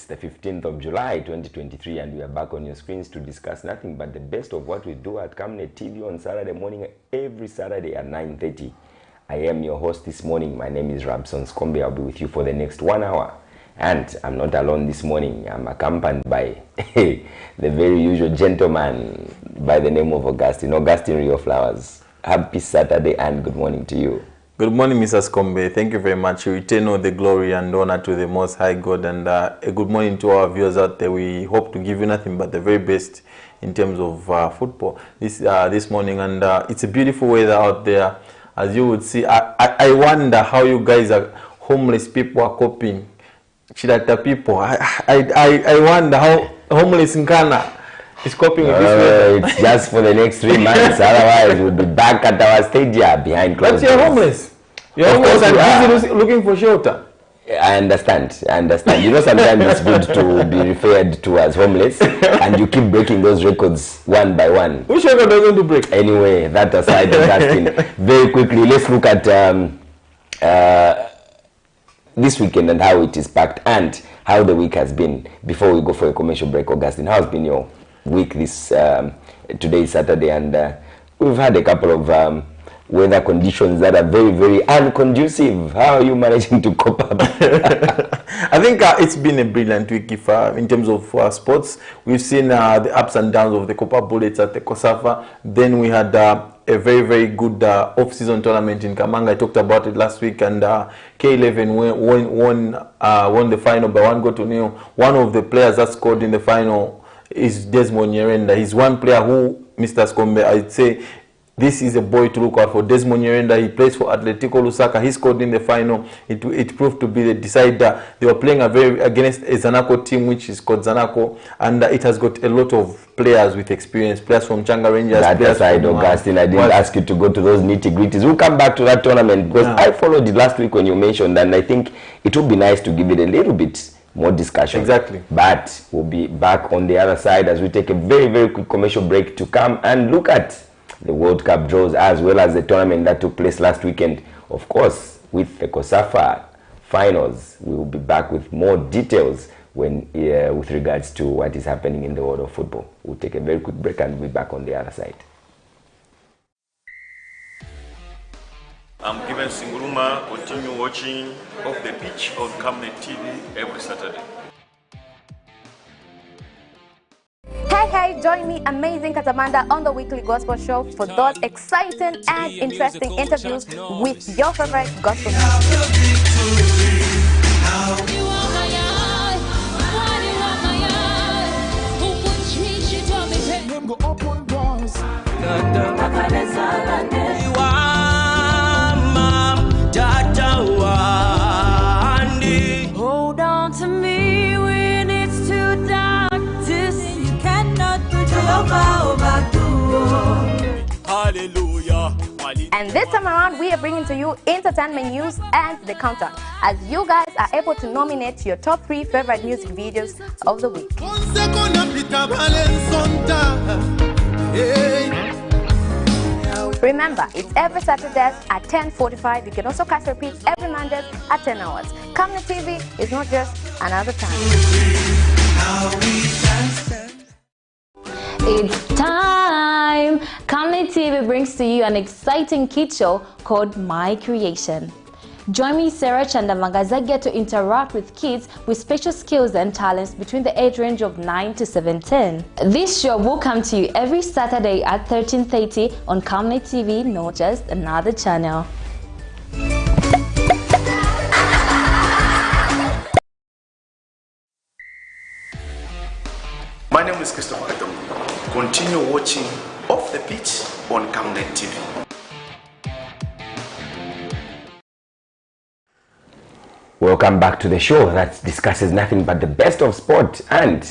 the 15th of July 2023 and we are back on your screens to discuss nothing but the best of what we do at Camnet TV on Saturday morning, every Saturday at 9:30. I am your host this morning. My name is Rabson Skombe. I'll be with you for the next 1 hour. And I'm not alone this morning. I'm accompanied by the very usual gentleman by the name of Augustine Rio Flowers. Happy Saturday and good morning to you. Good morning, Mr. Skombe. Thank you very much. We return all the glory and honor to the Most High God. And a good morning to our viewers out there. We hope to give you nothing but the very best in terms of football this morning. And it's a beautiful weather out there. As you would see, I wonder how you guys are, homeless people are coping. Chidata people. I wonder how homeless in Ghana is coping with this weather. It's just for the next 3 months. Otherwise, we'll be back at our stadium behind closed doors. But you're homeless. You're homeless and busy looking for shelter. I understand. You know, sometimes it's good to be referred to as homeless, and you keep breaking those records one by one. Which record are you going to break? Anyway, that aside, Augustine, very quickly, let's look at this weekend and how it is packed and how the week has been before we go for a commercial break. Augustine, how has been your week this today is Saturday, and we've had a couple of weather conditions that are very, very unconducive. How are you managing to cope up? I think it's been a brilliant week if, in terms of sports. We've seen the ups and downs of the Copper Bullets at the COSAFA. Then we had a very, very good off-season tournament in Kamanga. I talked about it last week, and K11 won the final by 1-0. One of the players that scored in the final is Desmond Nyerenda. He's one player who, Mr. Skombe, I'd say, this is a boy to look out for. Desmond Nyerenda, he plays for Atletico Lusaka. He scored in the final. It proved to be the decider. They were playing against a Zanaco team, which is called Zanaco, and it has got a lot of players with experience, players from Changa Rangers. That aside, Augustine, I didn't ask you to go to those nitty-gritties. We'll come back to that tournament because I followed it last week when you mentioned, and I think it would be nice to give it a little bit more discussion. Exactly. But we'll be back on the other side as we take a very, very quick commercial break to come and look at the World Cup draws as well as the tournament that took place last weekend. Of course, with the COSAFA finals, we will be back with more details when with regards to what is happening in the world of football. We'll take a very quick break and we'll be back on the other side. I'm Given Singuruma. Continue watching Off the Pitch on Camnet TV every Saturday. Hey, join me, Amazing Katamanda, on the weekly gospel show for those exciting and interesting interviews with your favorite gospel Hold on to me when it's too dark to see. You cannot put your back to. Hallelujah. And this time around, we are bringing to you entertainment news and the countdown, as you guys are able to nominate your top 3 favorite music videos of the week. Remember, it's every Saturday at 10:45. You can also catch repeats every Monday at 10 hours. Camnet TV is not just another time. It's time! Camnet TV brings to you an exciting kid show called My Creation. Join me, Sarah Chandamangazagya, to interact with kids with special skills and talents between the age range of 9 to 17. This show will come to you every Saturday at 13:30 on Camnet TV, not just another channel. My name is Christopher Adam. Continue watching Off the Pitch on Camnet TV. Welcome back to the show that discusses nothing but the best of sport. And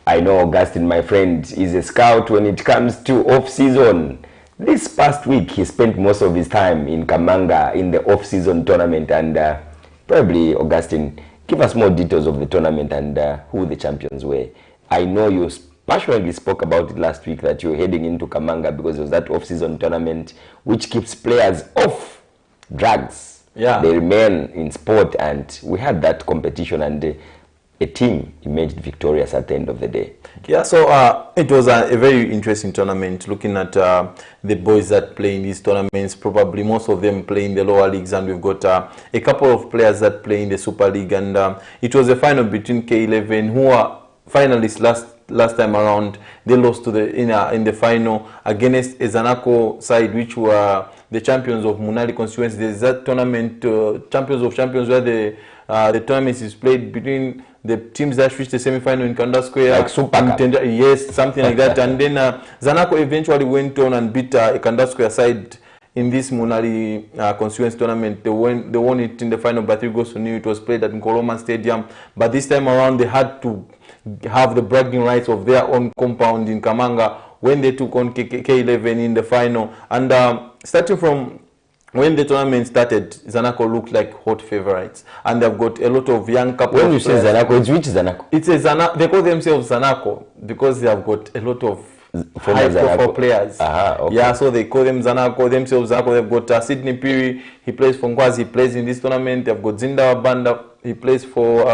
I know Augustine, my friend, is a scout when it comes to off-season. This past week, he spent most of his time in Kamanga in the off-season tournament. And probably, Augustine, give us more details of the tournament and who the champions were. I know you passionately spoke about it last week that you're heading into Kamanga because it was that off-season tournament which keeps players off drugs. Yeah. They remain in sport, and we had that competition, and a team emerged victorious at the end of the day. Yeah, so it was a very interesting tournament, looking at the boys that play in these tournaments. Probably most of them play in the lower leagues, and we've got a couple of players that play in the Super League. And it was a final between K11, who are finalists last time around. They lost to in the final against a Zanaco side, which were the champions of Munali constituency. There's that tournament, champions of champions, where the tournament is played between the teams that reached the semi-final in Kanda Square. Like Super Cup. Yes, something like that. And then Zanaco eventually went on and beat a Kanda Square side in this Munali constituency tournament. They won it in the final by 3 goals to 0. It was played at Nkoloma Stadium. But this time around, they had to have the bragging rights of their own compound in Kamanga when they took on K11 in the final. And starting from when the tournament started, Zanaco looked like hot favorites, and they've got a lot of young couple. When you say Zanaco, it's which Zanaco? It's a Zanaco. They call themselves Zanaco because they have got a lot of high-profile players. Okay. Yeah, so they call them Zanaco, themselves Zanaco. They've got Sydney Piri, he plays for Nkwazi, he plays in this tournament. They've got Zinda Wabanda, he plays for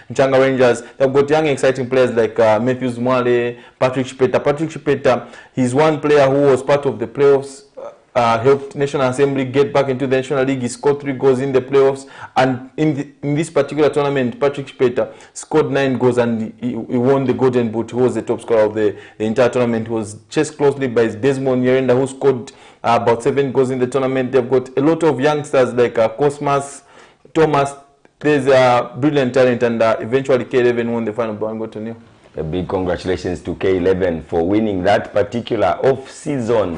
Nchanga Rangers. They've got young, exciting players like Matthews Mwale, Patrick Chipeta. Patrick Chipeta, he's one player who was part of the playoffs, helped National Assembly get back into the National League. He scored 3 goals in the playoffs, and in this particular tournament, Patrick Chipeta scored 9 goals, and he won the Golden Boot. He was the top scorer of the entire tournament. He was chased closely by Desmond Nyirenda, who scored about 7 goals in the tournament. They've got a lot of youngsters like Cosmas, Thomas. There's a brilliant talent, and eventually K11 won the final by 1-0. A big congratulations to K11 for winning that particular off-season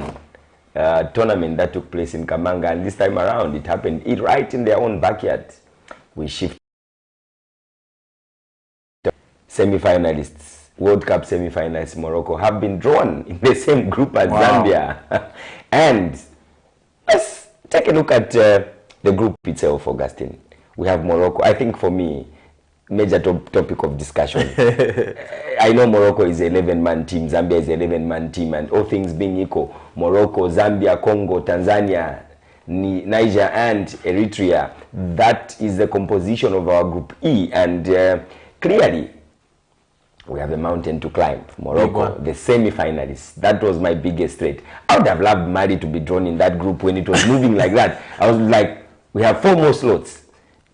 tournament that took place in Kamanga, and this time around it happened right in their own backyard. We shift semi-finalists, World Cup semi-finalists. Morocco have been drawn in the same group as Zambia. And let's take a look at the group itself, Augustine. We have Morocco. I think for me, major topic of discussion. I know Morocco is an 11-man team, Zambia is an 11-man team, and all things being equal, Morocco, Zambia, Congo, Tanzania, Niger, and Eritrea, that is the composition of our Group E, and clearly, we have a mountain to climb. Morocco, the semi-finalists. That was my biggest threat. I would have loved Mali to be drawn in that group when it was moving like that. I was like, we have 4 more slots,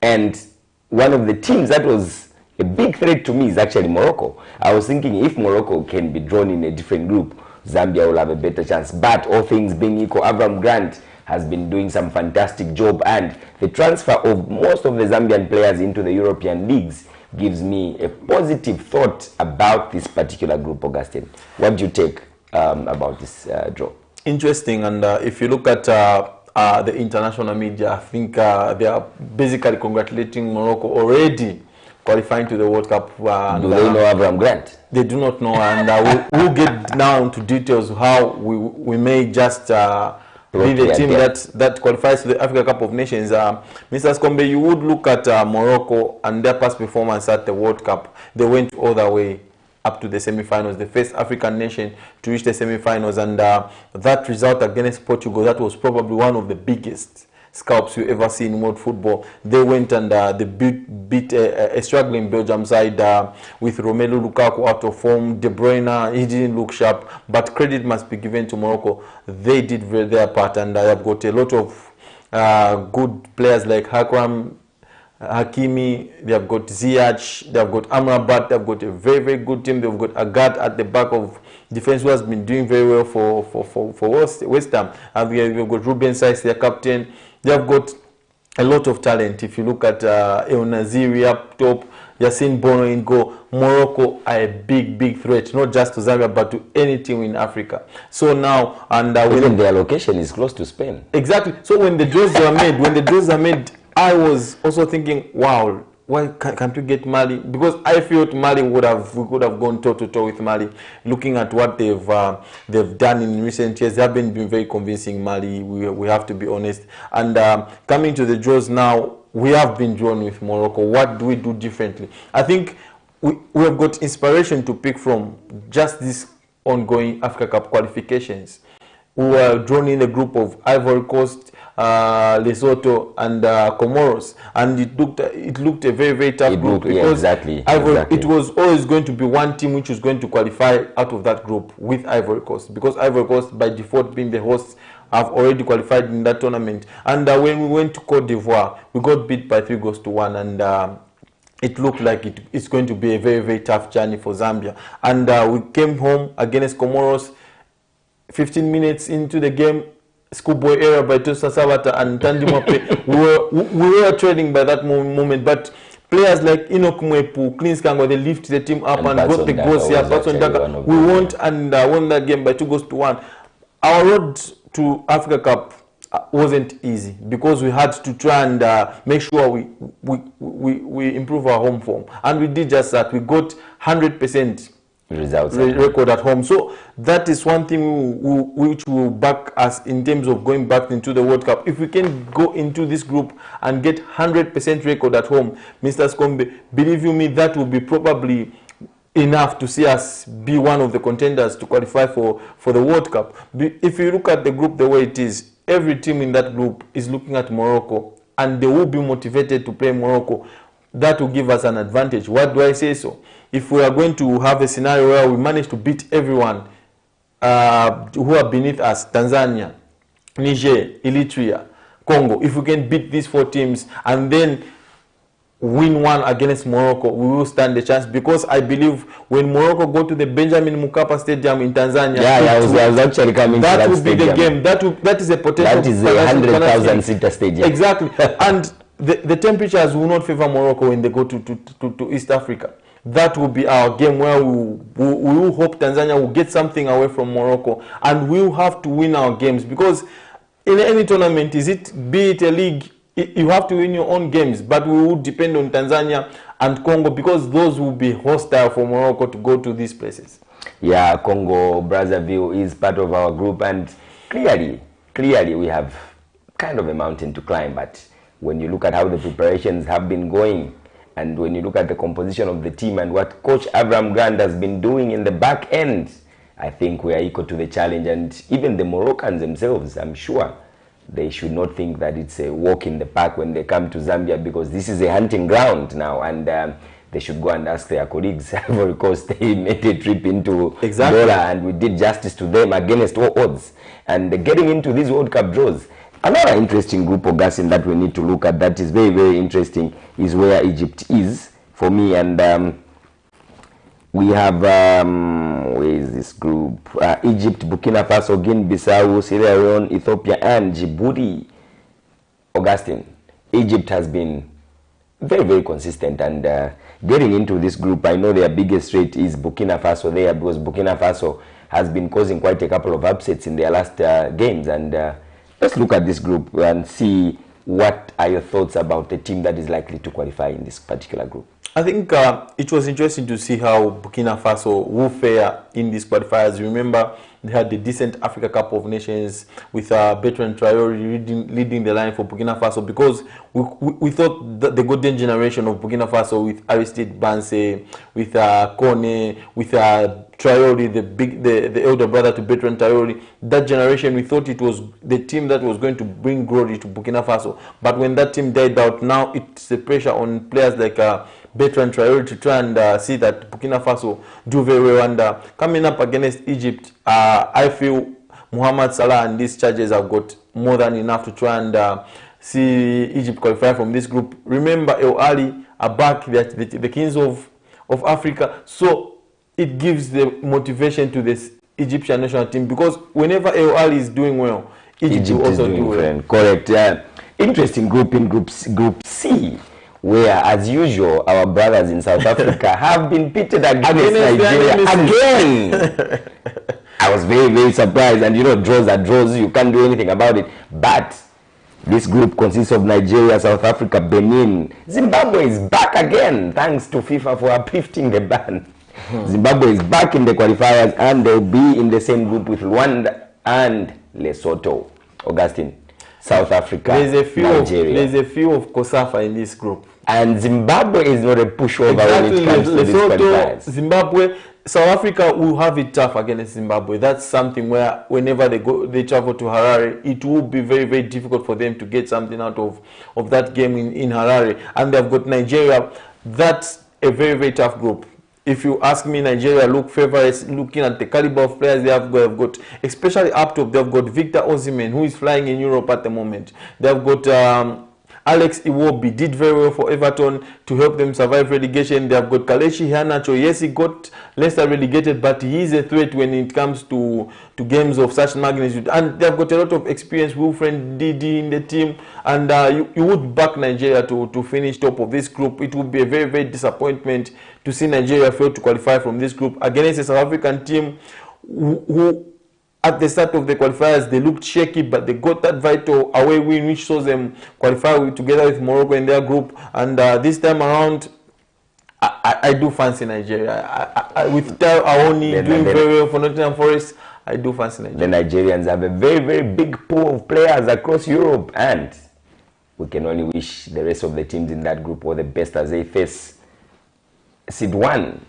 and one of the teams that was a big threat to me is actually Morocco. I was thinking if Morocco can be drawn in a different group, Zambia will have a better chance. But all things being equal, Avram Grant has been doing some fantastic job, and the transfer of most of the Zambian players into the European leagues gives me a positive thought about this particular group, Augustine. What do you take about this draw? Interesting, and if you look at the international media, I think they are basically congratulating Morocco already qualifying to the World Cup. Do they know Avram Grant? They do not know, and we'll get down to details how we may just be the team that qualifies to the Africa Cup of Nations. Mr. Skombe, you would look at Morocco and their past performance at the World Cup. They went all the way up to the semi-finals, the first African nation to reach the semi-finals, and that result against Portugal, that was probably one of the biggest scalps you ever see in world football. They went and they beat a struggling Belgium side with Romelu Lukaku out of form. De Bruyne, he didn't look sharp, but credit must be given to Morocco. They did their part, and they've got a lot of good players like Hakimi, they have got Ziyech, they have got Amrabat, they have got a very, very good team. They've got Agat at the back of defense, who has been doing very well for West Ham. And we've got Ruben Saiz, their captain. They have got a lot of talent. If you look at El Naziri up top, Yassine Bono in goal, Morocco are a big, big threat, not just to Zambia, but to any team in Africa. So now, and even their location is close to Spain. Exactly. So when the draws are made, I was also thinking, wow, why can't we get Mali? Because I felt Mali we could have gone toe to toe with Mali. Looking at what they've done in recent years, they haven't been very convincing. Mali, we have to be honest. And coming to the draws now, we have been drawn with Morocco. What do we do differently? I think we have got inspiration to pick from just these ongoing Africa Cup qualifications. who were drawn in the group of Ivory Coast, Lesotho, and Comoros, and it looked a very, very tough group because it was always going to be one team which was going to qualify out of that group with Ivory Coast, because Ivory Coast, by default being the hosts, have already qualified in that tournament. And when we went to Cote d'Ivoire, we got beat by 3-1, and it looked like it's going to be a very, very tough journey for Zambia. And we came home against Comoros. 15 minutes into the game, schoolboy error by Tosa Sabata and Tandimape. we were trailing by that moment, but players like Enoch Mwepu, Clins Kango, they lift the team up and got the goals here. We won and won that game by 2-1. Our road to Africa Cup wasn't easy because we had to try and make sure we improve our home form, and we did just that. We got 100% results record at home. So that is one thing which will back us in terms of going back into the World Cup. If we can go into this group and get 100% record at home, Mr. Skombe, believe you me, that will be probably enough to see us be one of the contenders to qualify for the World Cup. If you look at the group the way it is, every team in that group is looking at Morocco, and they will be motivated to play Morocco. That will give us an advantage. Why do I say so? If we are going to have a scenario where we manage to beat everyone who are beneath us, Tanzania, Niger, Eritrea, Congo, if we can beat these 4 teams and then win one against Morocco, we will stand a chance, because I believe when Morocco go to the Benjamin Mkapa Stadium in Tanzania, I was actually coming that to that will be the game. That is a potential. That is a 100,000 seater stadium. Exactly. And the temperatures will not favor Morocco when they go to East Africa. That will be our game where we will hope Tanzania will get something away from Morocco, and we will have to win our games, because in any tournament, be it a league, you have to win your own games, but we will depend on Tanzania and Congo, because those will be hostile for Morocco to go to these places. Yeah, Congo, Brazzaville is part of our group, and clearly we have kind of a mountain to climb, but when you look at how the preparations have been going, and when you look at the composition of the team and what Coach Avram Grant has been doing in the back end, I think we are equal to the challenge. And even the Moroccans themselves, I'm sure they should not think that it's a walk in the park when they come to Zambia, because this is a hunting ground now, and they should go and ask their colleagues. Ivory Coast, they made a trip into Dola, and we did justice to them against all odds. And getting into these World Cup draws, another interesting group, Augustine, that we need to look at, that is very, very interesting, is where Egypt is for me. And we have, where is this group? Egypt, Burkina Faso, Guinea-Bissau, Sierra Leone, Ethiopia, and Djibouti. Augustine, Egypt has been very, very consistent, and getting into this group, I know their biggest threat is Burkina Faso there, because Burkina Faso has been causing quite a couple of upsets in their last games. And let's look at this group and see what are your thoughts about the team that is likely to qualify in this particular group. I think it was interesting to see how Burkina Faso will fare in these qualifiers. Remember, they had the decent Africa Cup of Nations with Bertrand Traore leading the line for Burkina Faso, because we thought that the golden generation of Burkina Faso with Aristide Banse, with Kone, with Traore, the elder brother to Bertrand Traore, that generation, we thought it was the team that was going to bring glory to Burkina Faso. But when that team died out, now it's the pressure on players like Bertrand Traore to try and see that Burkina Faso do very well. And coming up against Egypt, I feel Mohamed Salah and these charges have got more than enough to try and see Egypt qualify from this group. Remember, El Ali are back, the kings of Africa, so it gives the motivation to this Egyptian national team, because whenever El Ali is doing well, Egypt will also do well. Correct. Interesting group in Group C, where, as usual, our brothers in South Africa have been pitted against Nigeria again. I was very, very surprised, and draws are draws, you can't do anything about it. But this group consists of Nigeria, South Africa, Benin. Zimbabwe is back again, thanks to FIFA for uplifting the ban. Zimbabwe is back in the qualifiers, and they'll be in the same group with Rwanda and Lesotho. Augustine, South Africa, There's a few Nigeria. of COSAFA in this group. And Zimbabwe is not a pushover when it comes to this qualifiers. Zimbabwe, South Africa will have it tough against Zimbabwe. That's something where whenever they travel to Harare, it will be very, very difficult for them to get something out of that game in Harare. And they've got Nigeria. That's a very, very tough group. If you ask me, Nigeria look favorites looking at the caliber of players they have got, especially up top. They've got Victor Osimhen, who is flying in Europe at the moment. They've got Alex Iwobi, did very well for Everton to help them survive relegation. They have got Kalechi Iheanacho. Yes, he got Leicester relegated, but he is a threat when it comes to games of such magnitude. And they've got a lot of experience, Wilfred Didi in the team. And you would back Nigeria to finish top of this group. It would be a very, very disappointment to see Nigeria fail to qualify from this group against a South African team who at the start of the qualifiers, they looked shaky, but they got that vital away win, which saw them qualify together with Morocco in their group. And this time around, I do fancy Nigeria. With Tao Aoni doing very well for Nottingham Forest, I do fancy Nigeria. The Nigerians have a very, very big pool of players across Europe, and we can only wish the rest of the teams in that group all the best as they face Seed 1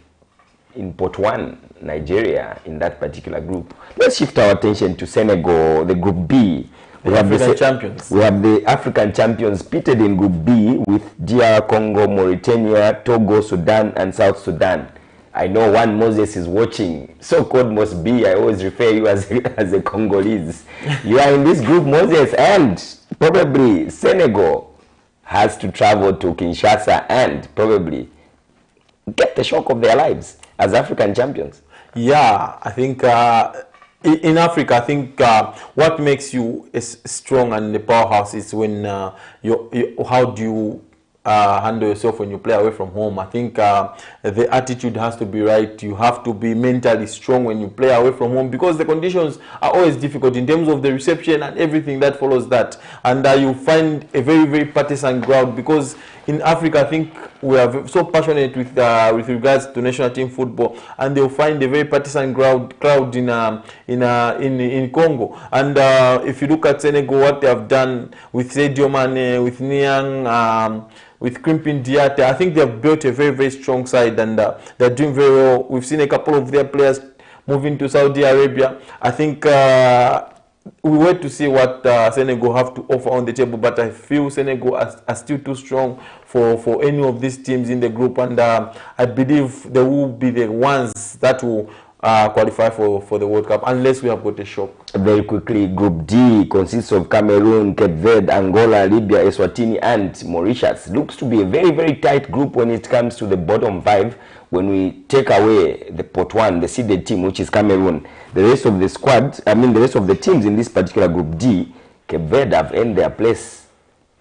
in Pot 1, Nigeria, in that particular group. Let's shift our attention to Senegal, the Group B. We have the African champions pitted in Group B with DR Congo, Mauritania, Togo, Sudan, and South Sudan. I know one Moses is watching. So-called must be. I always refer you as a Congolese. You are in this group, Moses, and probably Senegal has to travel to Kinshasa and probably get the shock of their lives as African champions. Yeah, I think in Africa, I think what makes you strong and the powerhouse is when how do you handle yourself when you play away from home. I think the attitude has to be right. You have to be mentally strong when you play away from home, because the conditions are always difficult in terms of the reception and everything that follows that. And you find a very, very partisan crowd, because in Africa, I think we are so passionate with regards to national team football, and they'll find a very partisan crowd in Congo. And if you look at Senegal, what they have done with Sadio Mane, with Niang, with Krimpin Diatta, I think they have built a very, very strong side, and they're doing very well. We've seen a couple of their players moving to Saudi Arabia. I think we wait to see what Senegal have to offer on the table, but I feel Senegal are still too strong for any of these teams in the group, and I believe they will be the ones that will qualify for the World Cup, unless we have got a shock. Very quickly, Group D consists of Cameroon, Cape Verde, Angola, Libya, Eswatini, and Mauritius. Looks to be a very, very tight group when it comes to the bottom 5. When we take away the Pot 1, the seeded team, which is Cameroon, the rest of the squad, the rest of the teams in this particular Group D, Cape Verde have earned their place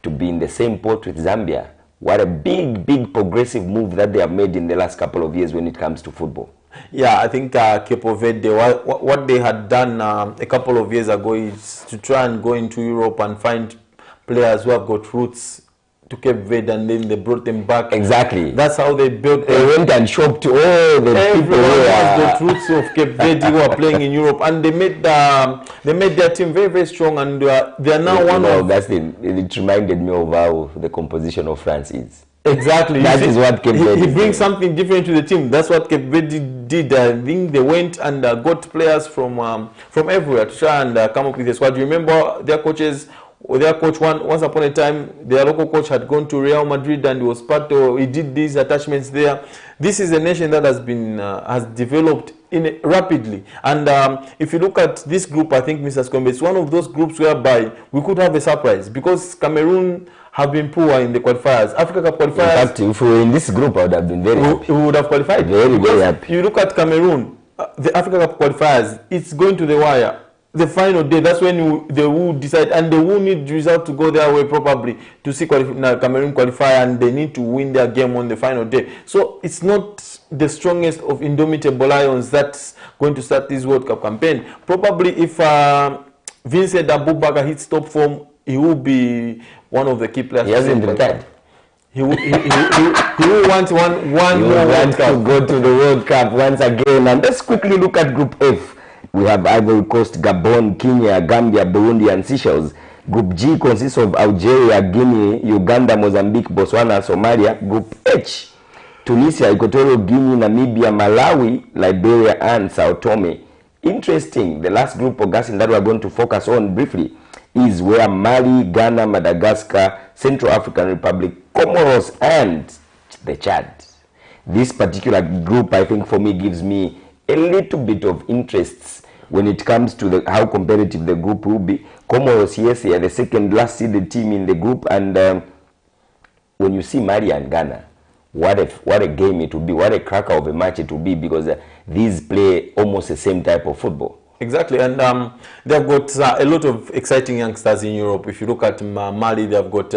to be in the same pot with Zambia. What a big, big progressive move that they have made in the last couple of years when it comes to football. Yeah, I think Cape Verde, what they had done a couple of years ago is to try and go into Europe and find players who have got roots to Cape Verde, and then they brought them back. Exactly. That's how they built. They went and shopped to all the people who has got roots of Cape Verde who are playing in Europe, and they made their team very, very strong, and they are now one of. It reminded me of how the composition of France is. Exactly. That is what Cape Verde he brings something different to the team. That's what Cape Verde did. I think they went and got players from everywhere to try and come up with a squad. You remember their coaches, or their coach once upon a time, their local coach had gone to Real Madrid and was he did these attachments there. This is a nation that has developed rapidly. And if you look at this group, I think, Mr. Skombe, it's one of those groups whereby we could have a surprise, because Cameroon have been poor in the qualifiers. Africa Cup qualifiers. In fact, if we were in this group, I would have been very happy. We would have qualified. Very, very happy. You look at Cameroon, the Africa Cup qualifiers, it's going to the wire. The final day, that's when they will decide, and they will need the result to go their way probably to see Cameroon qualify, and they need to win their game on the final day. So it's not the strongest of indomitable lions that's going to start this World Cup campaign. Probably if Vincent Abubakar hits top form, he will be one of the key players. He hasn't retired. He will want one more World Cup. To go to the World Cup once again. And let's quickly look at Group F. We have Ivory Coast, Gabon, Kenya, Gambia, Burundi, and Seychelles. Group G consists of Algeria, Guinea, Uganda, Mozambique, Botswana, Somalia. Group H, Tunisia, Equatorial Guinea, Namibia, Malawi, Liberia, and Sao Tome. Interesting, the last group, Augustine, that we're going to focus on briefly is where Mali, Ghana, Madagascar, Central African Republic, Comoros, and the Chad. This particular group, I think, for me, gives me a little bit of interest when it comes to how competitive the group will be. Comoros, yes, they are the second last seeded team in the group, and when you see Mali and Ghana, what a game it will be, what a cracker of a match it will be, because these play almost the same type of football. Exactly, and they've got a lot of exciting youngsters in Europe. If you look at Mali, they've got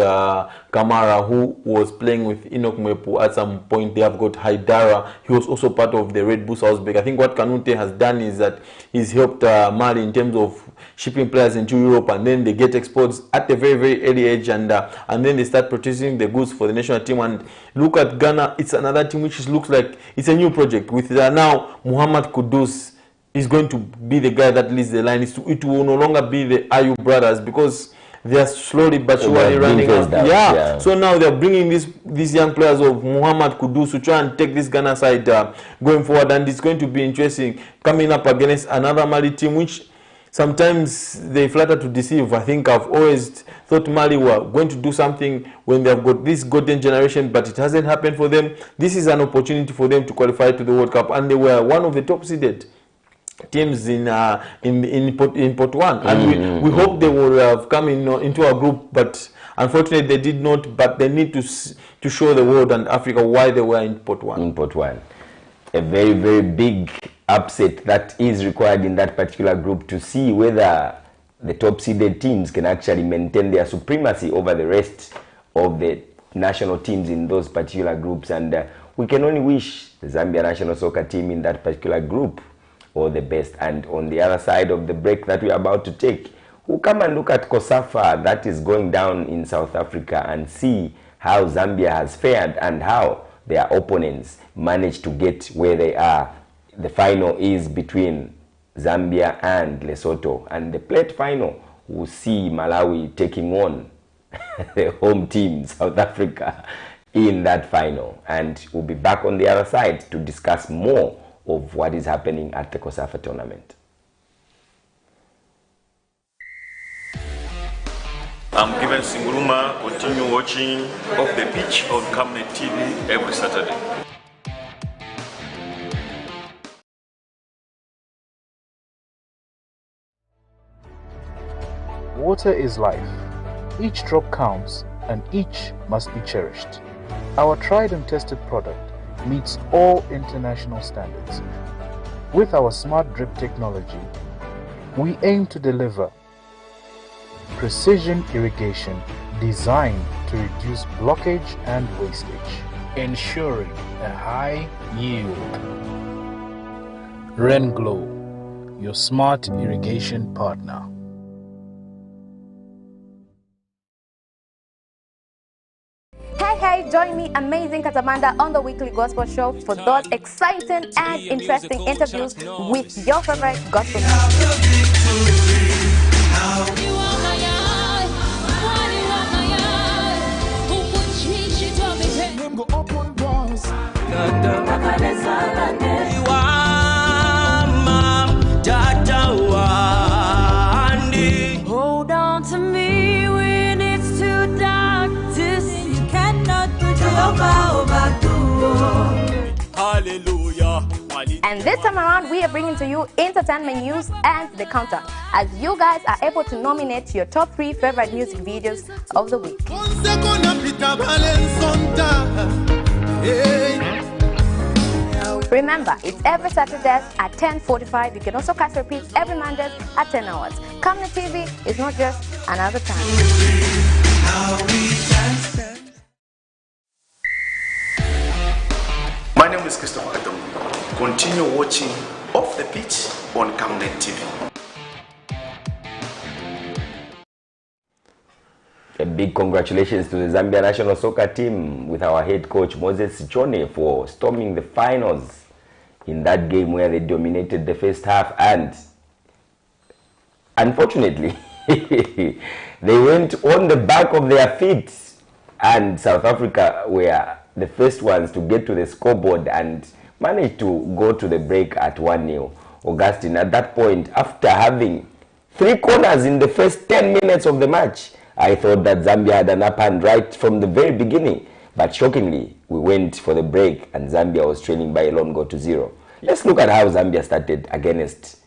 Kamara, who was playing with Enoch Mwepu at some point. They have got Haidara. He was also part of the Red Bull Salzburg. I think what Canute has done is that he's helped Mali in terms of shipping players into Europe, and then they get exports at a very, very early age, and then they start producing the goods for the national team. And look at Ghana, it's another team which looks like it's a new project with now Muhammad Kudus is going to be the guy that leads the line. It will no longer be the Ayu brothers, because they are slowly but surely running out. Yeah. So now they're bringing these young players of Muhammad Kudus to try and take this Ghana side going forward, and it's going to be interesting coming up against another Mali team which sometimes they flatter to deceive. I think I've always thought Mali were going to do something when they've got this golden generation, but it hasn't happened for them. This is an opportunity for them to qualify to the World Cup, and they were one of the top seeded teams in Pot 1, and we hope they will have come into our group, but unfortunately they did not. But they need to show the world and Africa why they were in Pot 1. In Pot 1, a very, very big upset that is required in that particular group to see whether the top seeded teams can actually maintain their supremacy over the rest of the national teams in those particular groups. And we can only wish the Zambia national soccer team in that particular group all the best. And on the other side of the break that we're about to take, we'll come and look at COSAFA that is going down in South Africa and see how Zambia has fared and how their opponents managed to get where they are. The final is between Zambia and Lesotho, and the plate final will see Malawi taking on the home team, South Africa, in that final. And we'll be back on the other side to discuss more of what is happening at the COSAFA tournament. I'm Given Singuruma. Continue watching Off the Pitch on Camnet TV every Saturday. Water is life. Each drop counts, and each must be cherished. Our tried and tested product meets all international standards. With our smart drip technology, we aim to deliver precision irrigation designed to reduce blockage and wastage, ensuring a high yield. RenGlow, your smart irrigation partner. Hey, join me, Amazing Katamanda, on the weekly gospel show for those exciting and interesting interviews with your favorite gospel Hold on to me when it's too dark to see. You cannot put your power back to Hallelujah. And this time around, we are bringing to you entertainment news and the counter, as you guys are able to nominate your top 3 favorite music videos of the week. Remember, it's every Saturday at 10:45. You can also catch repeats every Monday at 10 hours. Camnet TV is not just another time. My name is Christopher Adam. Continue watching Off the Pitch on Camnet TV. A big congratulations to the Zambia national soccer team with our head coach Moses Chone for storming the finals in that game where they dominated the first half, and unfortunately they went on the back of their feet, and South Africa were the first ones to get to the scoreboard and managed to go to the break at 1-0. Augustine, at that point, after having 3 corners in the first 10 minutes of the match, I thought that Zambia had an upper hand right from the very beginning. But shockingly, we went for the break and Zambia was trailing by a lone goal to 0. Let's look at how Zambia started against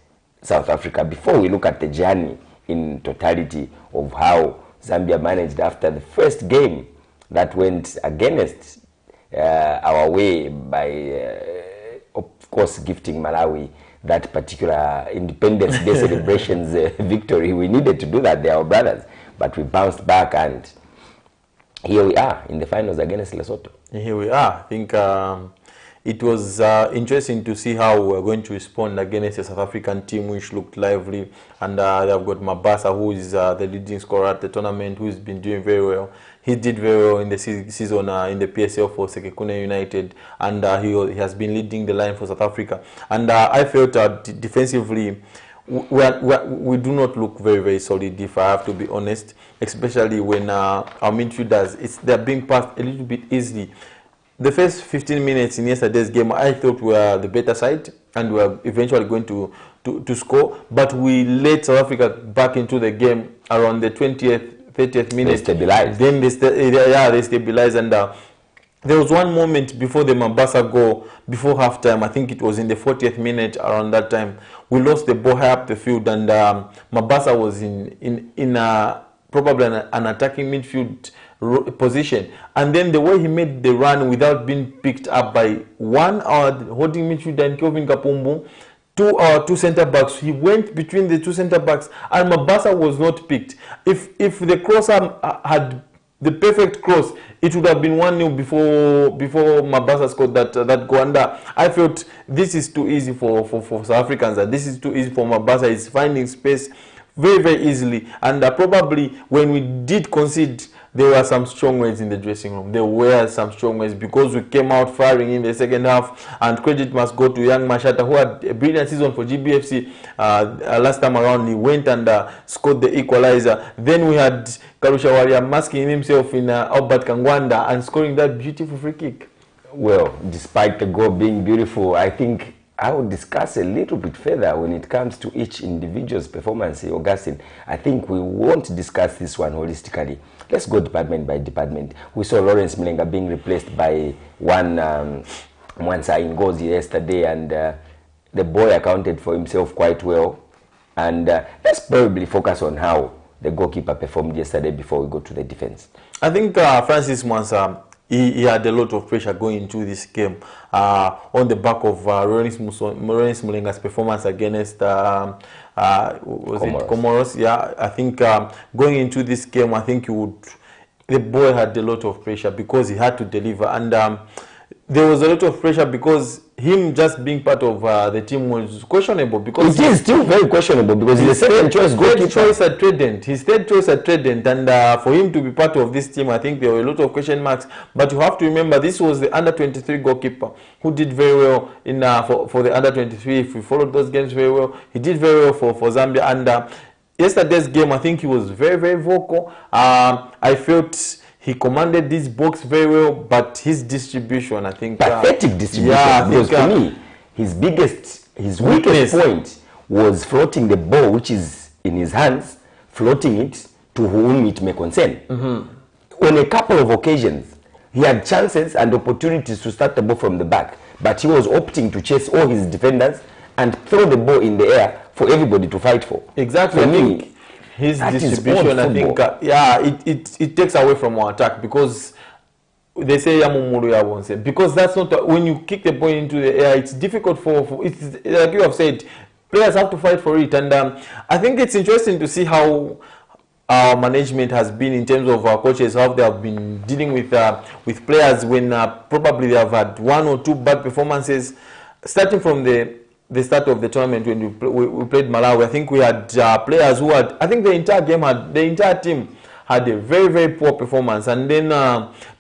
South Africa before we look at the journey in totality of how Zambia managed after the first game that went against our way by, of course, gifting Malawi that particular Independence Day celebrations victory. We needed to do that. They are our brothers. But we bounced back and here we are in the finals against Lesotho. Here we are. I think it was interesting to see how we were going to respond against a South African team which looked lively. And they've got Mabasa, who is the leading scorer at the tournament, who's been doing very well. He did very well in the season in the PSL for Sekekune United, and he has been leading the line for South Africa. And I felt defensively, we do not look very, very solid, if I have to be honest, especially when our midfielders, they're being passed a little bit easily. The first 15 minutes in yesterday's game, I thought we were the better side and we were eventually going to score, but we let South Africa back into the game around the 20th, 30th minute. They stabilized. Then they stabilized, and there was one moment before the Mabasa goal, before halftime, I think it was in the 40th minute, around that time, we lost the ball high up the field, and Mabasa was in probably an attacking midfield position, and then the way he made the run without being picked up by one holding midfielder and Kelvin Kapumbu, two centre backs, he went between the 2 centre backs, and Mabasa was not picked. If the crosser had the perfect cross, it would have been 1-0 before Mabasa scored that goal. And I felt this is too easy for South Africans, and this is too easy for Mabasa. He's finding space very, very easily, and probably when we did concede, there were some strong words in the dressing room. There were some strong words because we came out firing in the second half, and credit must go to young Mashata, who had a brilliant season for GBFC last time around. He went and scored the equalizer. Then we had Karusha Waria masking himself in Albert Kangwanda and scoring that beautiful free kick. Well, despite the goal being beautiful, I think I will discuss a little bit further when it comes to each individual's performance, Augustine. I think we won't discuss this one holistically. Let's go department by department. We saw Lawrence Mlenga being replaced by one Mwansa Ngozi yesterday, and the boy accounted for himself quite well. And let's probably focus on how the goalkeeper performed yesterday before we go to the defense. I think Francis Mwansa, he had a lot of pressure going into this game on the back of Lawrence Mlenga's performance against Comoros. Yeah, I think going into this game, I think the boy had a lot of pressure because he had to deliver, and there was a lot of pressure because him just being part of the team was questionable, because it is still very questionable because he's the second choice goalkeeper. His third choice at Trident, and for him to be part of this team, I think there were a lot of question marks. But you have to remember, this was the under-23 goalkeeper who did very well in for the under-23. If we followed those games very well, he did very well for Zambia. And yesterday's game, I think he was very, very vocal. I felt he commanded this box very well, but his distribution, I think... Pathetic distribution. Yeah, because for me, his weakest point was floating the ball, which is in his hands, floating it to whom it may concern. On a couple of occasions, he had chances and opportunities to start the ball from the back, but he was opting to chase all his defenders and throw the ball in the air for everybody to fight for. Exactly. For me, his distribution, I think, it takes away from our attack, because they say because that's not when you kick the ball into the air, it's difficult for it's like you have said, players have to fight for it. And I think it's interesting to see how our management has been in terms of our coaches, how they have been dealing with players when probably they have had 1 or 2 bad performances, starting from the start of the tournament when we played Malawi. I think we had players who had, I think the entire team had a very, very poor performance. And then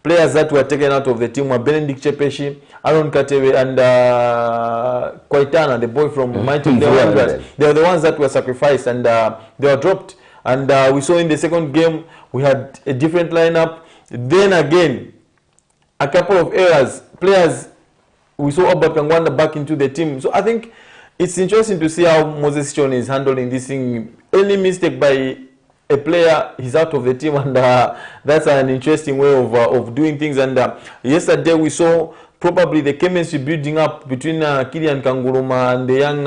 players that were taken out of the team were Benedict Chepeshi, Aaron Katewe, and Kwaitana, the boy from Mighty. They were the ones that were sacrificed, and they were dropped. And we saw in the second game, we had a different lineup. Then again, a couple of errors. Players, we saw Albert Kangwanda back into the team. So I think it's interesting to see how Moses Chon is handling this thing. Any mistake by a player, he's out of the team, and that's an interesting way of doing things. And yesterday we saw probably the chemistry building up between Kilian Kanguruma and the young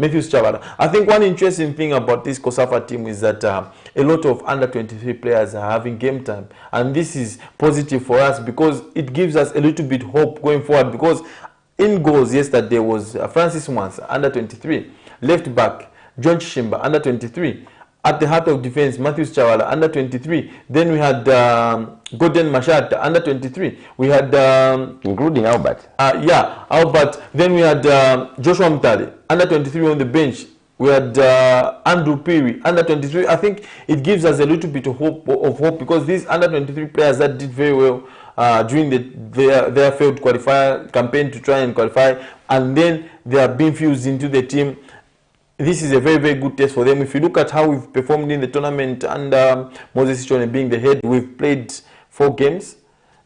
Matthews Chavara. I think one interesting thing about this COSAFA team is that a lot of under-23 players are having game time, and this is positive for us because it gives us a little bit hope going forward. Because in goals yesterday was Francis Mwans, under-23, left back John Chishimba, under-23. At the heart of defense, Matthews Chawala, under 23. Then we had Gordon Mashat, under 23. We had including Albert. Yeah, Albert. Then we had Joshua Mtali, under 23 on the bench. We had Andrew Piri, under 23. I think it gives us a little bit of hope because these under 23 players that did very well during their failed qualifier campaign to try and qualify, and then they are being fused into the team. This is a very, very good test for them. If you look at how we've performed in the tournament and Moses Chone being the head, we've played 4 games,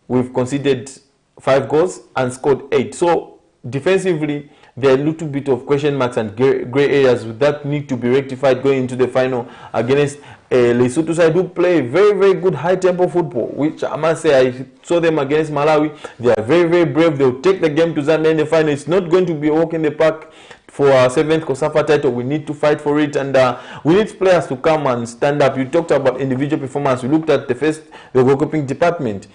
we've conceded 5 goals and scored 8. So defensively, there are a little bit of question marks and grey areas that need to be rectified going into the final against Lesotho side who play very, very good high-tempo football, which I must say I saw them against Malawi. They are very, very brave. They'll take the game to Zambia in the final. It's not going to be a walk in the park. For our 7th COSAFA title, we need to fight for it, and we need players to come and stand up. You talked about individual performance. We looked at the goalkeeping department.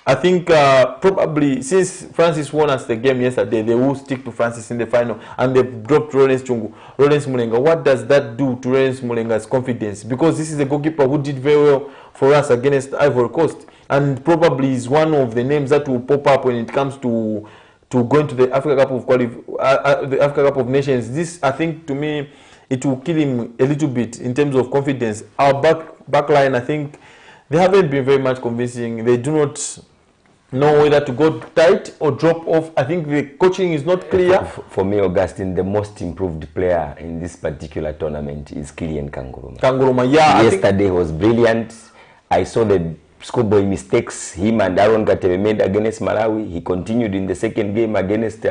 I think probably since Francis won us the game yesterday, they will stick to Francis in the final, and they've dropped Lawrence Mulenga. What does that do to Lawrence Mulenga's confidence? Because this is a goalkeeper who did very well for us against Ivory Coast, and probably is one of the names that will pop up when it comes to going to the Africa Cup of Nations. This, I think, to me, it will kill him a little bit in terms of confidence. Our back line, I think, they haven't been very much convincing. They do not know whether to go tight or drop off. I think the coaching is not clear. For me, Augustine, the most improved player in this particular tournament is Kilian Kanguruma. Kanguruma, yeah. Yesterday was brilliant. I saw the schoolboy mistakes him and Aaron Gatebe made against Malawi. He continued in the second game against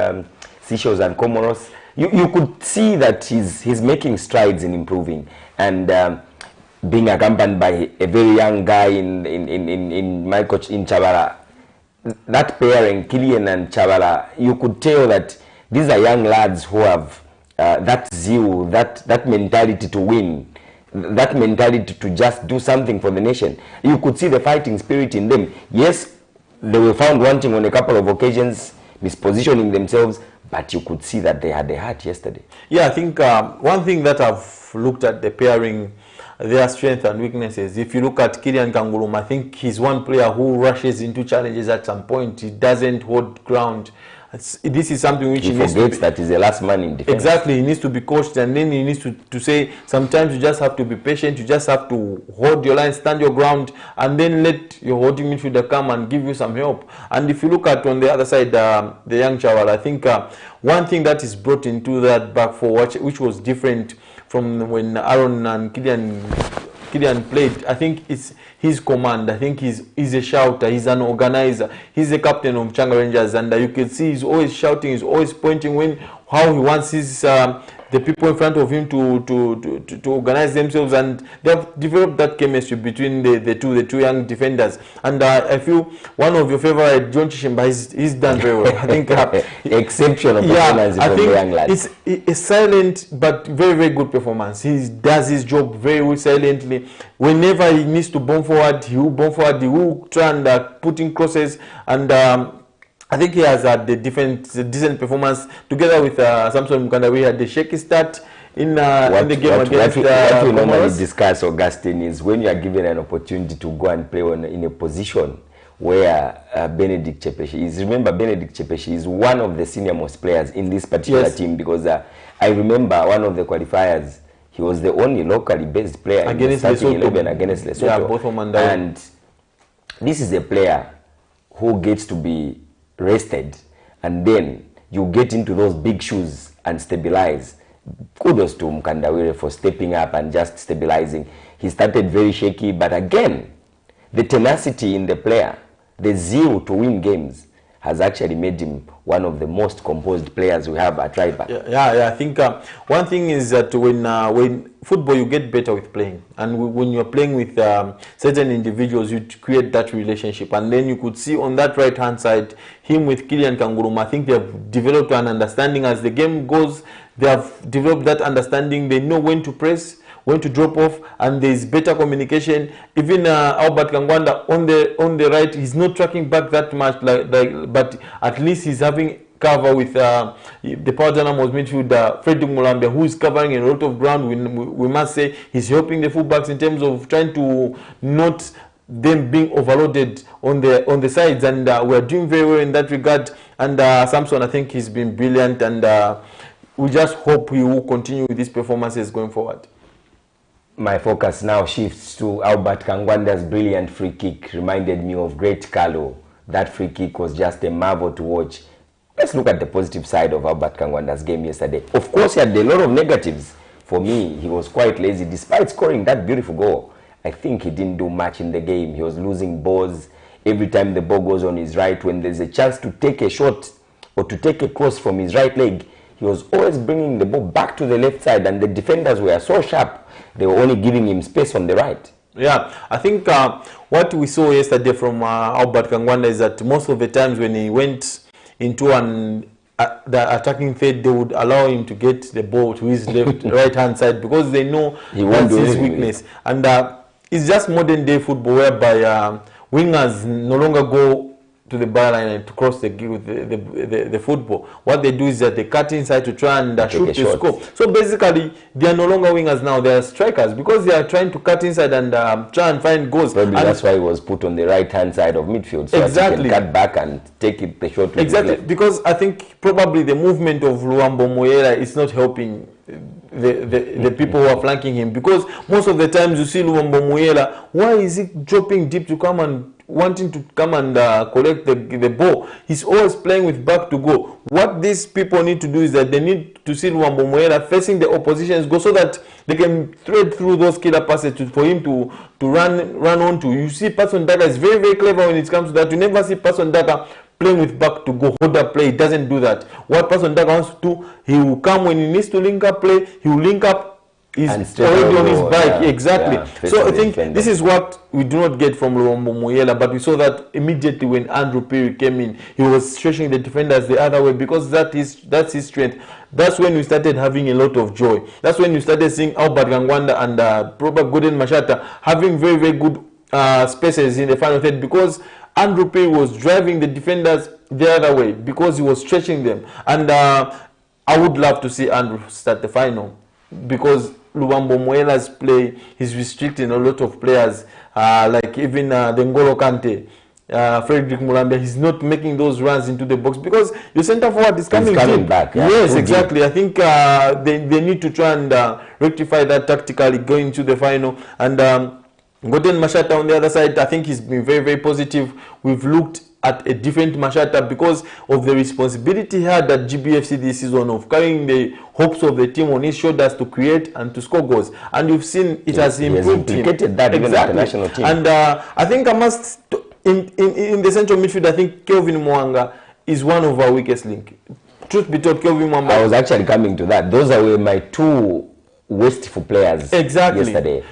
Seychelles and Comoros. You could see that he's making strides in improving, and being accompanied by a very young guy in my coach in Chabara. That pairing, Kilian and Chabara, you could tell that these are young lads who have that zeal, that mentality to win. That mentality to just do something for the nation. You could see the fighting spirit in them. Yes, they were found wanting on a couple of occasions, mispositioning themselves, but you could see that they had a heart yesterday. Yeah, I think one thing that I've looked at the pairing, their strengths and weaknesses. If you look at Kilian Kanguruma, I think he's one player who rushes into challenges at some point. He doesn't hold ground. This is something which he forgets that he's the last man in defense. Exactly, he needs to be coached, and then he needs to say sometimes you just have to be patient, you just have to hold your line, stand your ground, and then let your holding midfielder come and give you some help. And if you look at on the other side, the young Chawal, I think one thing that is brought into that back four, which was different from when Aaron and Kilian played, I think it's his command. I think he's a shouter, he's an organizer, he's the captain of Changa Rangers, and you can see he's always shouting, he's always pointing how he wants his the people in front of him to organize themselves, and they've developed that chemistry between the two young defenders. And I feel one of your favorite, John Chishimba, he's done very well. I think exceptional performance from the young lad. It's a silent but very, very good performance. He does his job very well silently. Whenever he needs to bomb forward, he will bomb forward. He will try and put in crosses, and I think he has had the decent performance together with Samson Mukanda. We had the shaky start in the game against what we normally discuss, Augustine, is when you are given an opportunity to go and play in a position where Benedict Chepeshi is. Remember, Benedict Chepeshi is one of the senior most players in this particular team, because I remember one of the qualifiers, he was the only locally based player against in the starting 11 against Lesotho. Yeah, both of them. And this is a player who gets to be rested, and then you get into those big shoes and stabilize. Kudos to Mkandawire for stepping up and just stabilizing. He started very shaky, but again, the tenacity in the player, the zeal to win games, has actually made him one of the most composed players we have at right back. Yeah. I think one thing is that when football, you get better with playing, and when you're playing with certain individuals, you create that relationship. And then you could see on that right hand side him with Kylian Kanguruma. I think they have developed an understanding as the game goes. They have developed that understanding. They know when to press, when to drop off, and there is better communication. Even Albert Kangwanda on the right, he's not tracking back that much, but at least he's having cover with the Power Dynamos midfielder Frederick Mulambia, who is covering a lot of ground. We must say he's helping the fullbacks in terms of trying to not them being overloaded on the sides, and we're doing very well in that regard. And Samson, I think he's been brilliant, and we just hope he will continue with these performances going forward. My focus now shifts to Albert Kangwanda's brilliant free kick. Reminded me of great Carlo. That free kick was just a marvel to watch. Let's look at the positive side of Albert Kangwanda's game yesterday. Of course, he had a lot of negatives. For me, he was quite lazy. Despite scoring that beautiful goal, I think he didn't do much in the game. He was losing balls. Every time the ball goes on his right, when there's a chance to take a shot or to take a cross from his right leg, he was always bringing the ball back to the left side, and the defenders were so sharp, they were only giving him space on the right. Yeah, I think what we saw yesterday from Albert Kangwanda is that most of the times when he went into the attacking third, they would allow him to get the ball to his left, right-hand side, because they know that's his weakness. And it's just modern-day football whereby wingers no longer go to the byline and to cross the football. What they do is that they cut inside to try and shoot the score. So basically, they are no longer wingers now, they are strikers, because they are trying to cut inside and try and find goals. Probably that's why he was put on the right-hand side of midfield, so exactly, he can cut back and take it the shot to exactly, his left. Because I think probably the movement of Luambo Moyela is not helping the people who are flanking him, because most of the times you see Luambo Moyela, why is he dropping deep to come and wanting to come and collect the ball? He's always playing with back to go. What these people need to do is that they need to see Luambo Moyela facing the opposition's goal, so that they can thread through those killer passes for him to run onto. You see Patson Daka is very, very clever when it comes to that. You never see Patson Daka playing with back to go, hold up play. He doesn't do that. What Patson Daka wants to do, he will come when he needs to link up play, he will link up. He's already on his bike, exactly. So I think this is what we do not get from Luambo Moyela, but we saw that immediately when Andrew Perry came in, he was stretching the defenders the other way, because that's his strength. That's when we started having a lot of joy. That's when you started seeing Albert Kangwanda and probably Gordon Mashata having very, very good spaces in the final third, because Andrew Perry was driving the defenders the other way, because he was stretching them. And I would love to see Andrew start the final, because Luambo Moyela's play is restricting a lot of players, like even the N'Golo Kante, Frederick Mulambia. He's not making those runs into the box, because your centre forward is coming back. Yeah, yes, exactly. I think they need to try and rectify that tactically going into the final. And Gordon Mashata on the other side, I think he's been very, very positive. We've looked at a different Mashata because of the responsibility he had at GBFC this season of carrying the hopes of the team on his shoulders to create and to score goals. And you've seen it has improved him. That even at the national team. And I think I must, in the central midfield, I think Kelvin Mwanga is one of our weakest link. Truth be told, Kelvin Mwanga. I was actually coming to that. Those were my two wasteful players yesterday.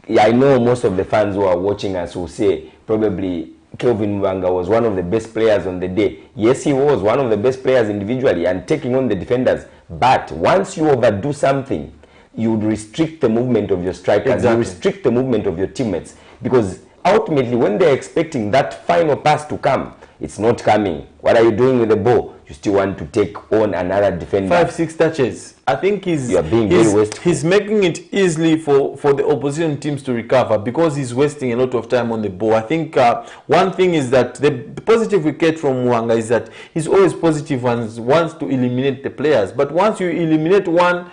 Yeah, I know most of the fans who are watching us will say probably Kelvin Mwanga was one of the best players on the day. Yes, he was one of the best players individually and taking on the defenders. But once you overdo something, you would restrict the movement of your strikers. You restrict the movement of your teammates. Because ultimately, when they're expecting that final pass to come, it's not coming. What are you doing with the ball? You still want to take on another defender. 5-6 touches. I think he's making it easily for the opposition teams to recover, because he's wasting a lot of time on the ball. I think one thing is that the positive we get from Mwanga is that he's always positive and wants to eliminate the players. But once you eliminate one,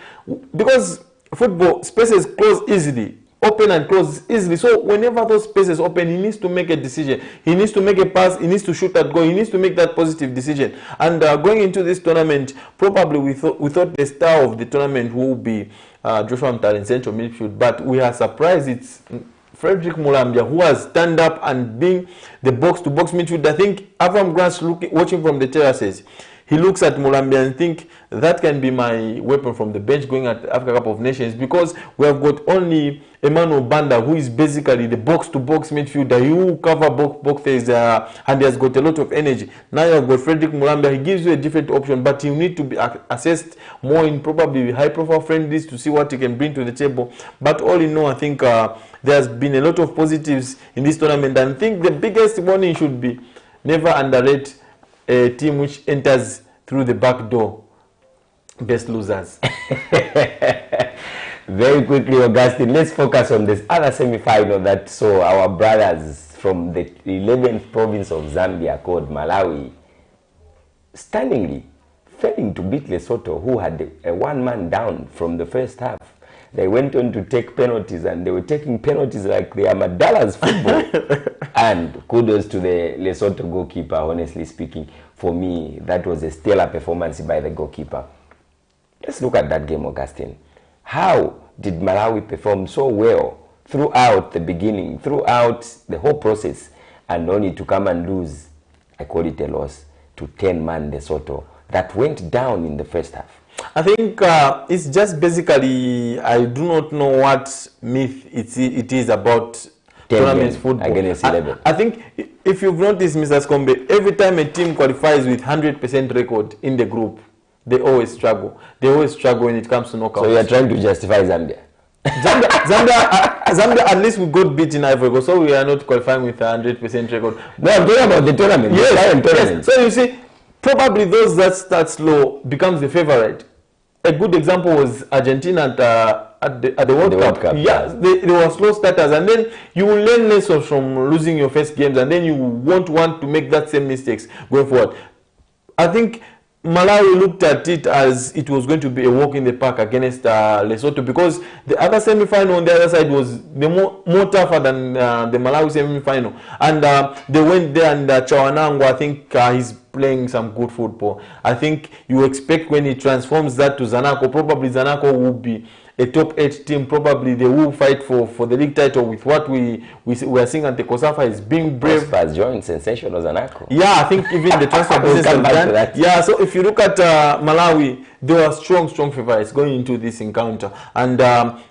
because football spaces close easily, open and close easily. So whenever those spaces open, he needs to make a decision. He needs to make a pass. He needs to shoot that goal. He needs to make that positive decision. And going into this tournament, probably we thought the star of the tournament will be Joshua Mtali in central midfield, but we are surprised it's Frederick Mulambya who has stand up and being the box-to-box midfield. I think Avram Grant's watching from the terraces. He looks at Mulambya and think that can be my weapon from the bench going at the Africa Cup of Nations, because we have got only Emmanuel Banda, who is basically the box-to-box midfielder. You cover both things and he has got a lot of energy. Now you have got Frederick Mulambya. He gives you a different option, but you need to be assessed more in probably high-profile friendlies to see what he can bring to the table. But all in all, I think there's been a lot of positives in this tournament, and I think the biggest warning should be never underrate a team which enters through the back door. Best losers. Very quickly, Augustine, let's focus on this other semi-final that saw our brothers from the 11th province of Zambia called Malawi stunningly failing to beat Lesotho, who had a one-man down from the first half. They went on to take penalties, and they were taking penalties like they are Madala's football. And kudos to the Lesotho goalkeeper, honestly speaking. For me, that was a stellar performance by the goalkeeper. Let's look at that game, Augustine. How did Malawi perform so well throughout the beginning, throughout the whole process, and only to come and lose, I call it a loss, to 10-man Lesotho that went down in the first half? I think it's just basically, I do not know what myth it is about tournament football. Against 11. I think if you've noticed, Mr. Skombe, every time a team qualifies with 100% record in the group, they always struggle. They always struggle when it comes to knockouts. So you are trying to justify Zambia? Zambia, at least we got beaten Ivory Coast, so we are not qualifying with 100% record. No, I'm talking about the tournament. Yes. So you see, probably those that start slow becomes the favorite. A good example was Argentina at the World Cup. Yeah, they were slow starters, and then you will learn lessons from losing your first games, and then you won't want to make that same mistakes going forward. I think Malawi looked at it as it was going to be a walk in the park against Lesotho, because the other semi-final on the other side was more tougher than the Malawi semi-final. And they went there, and Chawanango, I think he's playing some good football. I think you expect when he transforms that to Zanaco, probably Zanaco will be a top 8 team. Probably they will fight for the league title. With what we are seeing at the Kosafa is being brave. Has joined sensational Zanaco. Yeah, I think even the transfer business has done. Yeah, so if you look at Malawi, they were strong favorites going into this encounter, and